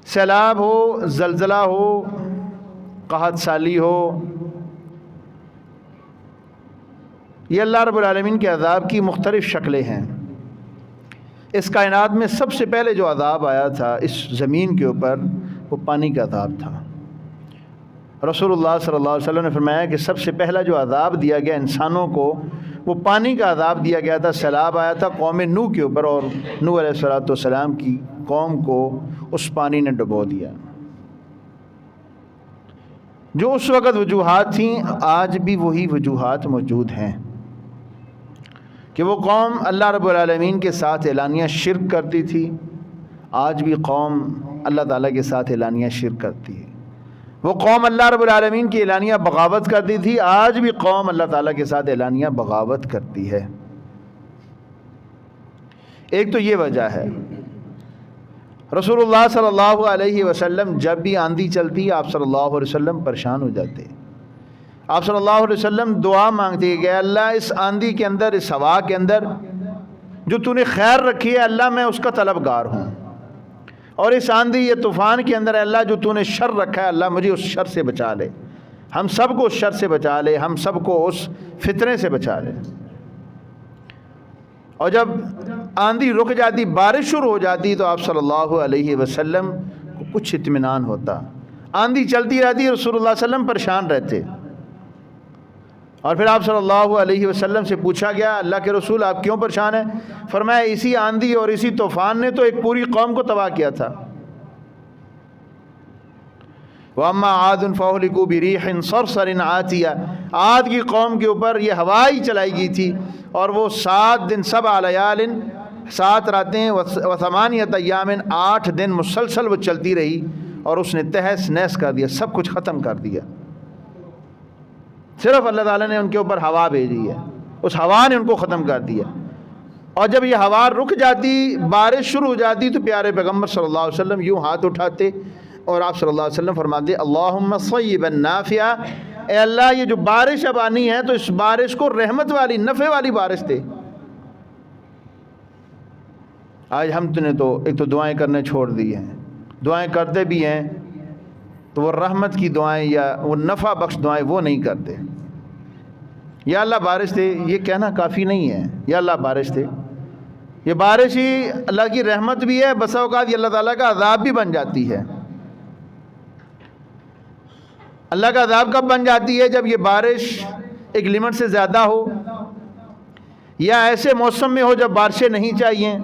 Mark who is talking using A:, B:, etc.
A: سیلاب ہو، زلزلہ ہو، قحط سالی ہو، یہ اللہ رب العالمین کے عذاب کی مختلف شکلیں ہیں۔ اس کائنات میں سب سے پہلے جو عذاب آیا تھا اس زمین کے اوپر وہ پانی کا عذاب تھا۔ رسول اللہ صلی اللہ علیہ وسلم نے فرمایا کہ سب سے پہلا جو عذاب دیا گیا انسانوں کو وہ پانی کا عذاب دیا گیا تھا۔ سیلاب آیا تھا قوم نوح کے اوپر اور نوح علیہ السلام کی قوم کو اس پانی نے ڈبو دیا۔ جو اس وقت وجوہات تھیں آج بھی وہی وجوہات موجود ہیں کہ وہ قوم اللہ رب العالمین کے ساتھ اعلانیہ شرک کرتی تھی، آج بھی قوم اللہ تعالیٰ کے ساتھ اعلانیہ شرک کرتی ہے۔ وہ قوم اللہ رب العالمین کی اعلانیہ بغاوت کرتی تھی، آج بھی قوم اللہ تعالیٰ کے ساتھ اعلانیہ بغاوت کرتی ہے۔ ایک تو یہ وجہ ہے، رسول اللہ صلی اللہ علیہ وسلم جب بھی آندھی چلتی آپ صلی اللہ علیہ وسلم پریشان ہو جاتے۔ آپ صلی اللہ علیہ وسلم دعا مانگتے کہ اللہ اس آندھی کے اندر، اس ہوا کے اندر جو تو نے خیر رکھی ہے اللہ میں اس کا طلبگار ہوں، اور اس آندھی یہ طوفان کے اندر اللہ جو تو نے شر رکھا ہے اللہ مجھے اس شر سے بچا لے، ہم سب کو اس شر سے بچا لے، ہم سب کو اس فتنے سے بچا لے۔ اور جب آندھی رک جاتی، بارش شروع ہو جاتی تو آپ صلی اللہ علیہ وسلم کو کچھ اطمینان ہوتا۔ آندھی چلتی رہتی، رسول اللہ صلی اللہ علیہ وسلم پریشان رہتے، اور پھر آپ صلی اللہ علیہ وسلم سے پوچھا گیا اللہ کے رسول آپ کیوں پریشان ہیں؟ فرمایا اسی آندھی اور اسی طوفان نے تو ایک پوری قوم کو تباہ کیا تھا۔ وَأَمَّا عَادٌ فَأُهْلِكُوا بِرِيحٍ صَرْصَرٍ عَاتِيَةٍ، عاد کی قوم کے اوپر یہ ہوا ہی چلائی گئی تھی، اور وہ 7 دن 7 لیال، 7 راتیں و8 ایام، 8 دن مسلسل وہ چلتی رہی، اور اس نے تہس نہس کر دیا، سب کچھ ختم کر دیا۔ صرف اللہ تعالیٰ نے ان کے اوپر ہوا بھیجی ہے، اس ہوا نے ان کو ختم کر دیا۔ اور جب یہ ہوا رک جاتی، بارش شروع ہو جاتی، تو پیارے پیغمبر صلی اللہ علیہ وسلم یوں ہاتھ اٹھاتے اور آپ صلی اللہ علیہ وسلم فرماتے اللہم صیبا نافعا، اے اللہ یہ جو بارش اب آنی ہے تو اس بارش کو رحمت والی، نفع والی بارش دے۔ آج ہم نے تو ایک تو دعائیں کرنے چھوڑ دی ہیں، دعائیں کرتے بھی ہیں تو وہ رحمت کی دعائیں یا وہ نفع بخش دعائیں وہ نہیں کرتے۔ یا اللہ بارش دے یہ کہنا کافی نہیں ہے، یا اللہ بارش دے، یہ بارش ہی اللہ کی رحمت بھی ہے، بسا اوقات یہ اللہ تعالیٰ کا عذاب بھی بن جاتی ہے۔ اللہ کا عذاب کب بن جاتی ہے؟ جب یہ بارش ایک لمٹ سے زیادہ ہو، یا ایسے موسم میں ہو جب بارشیں نہیں چاہیے،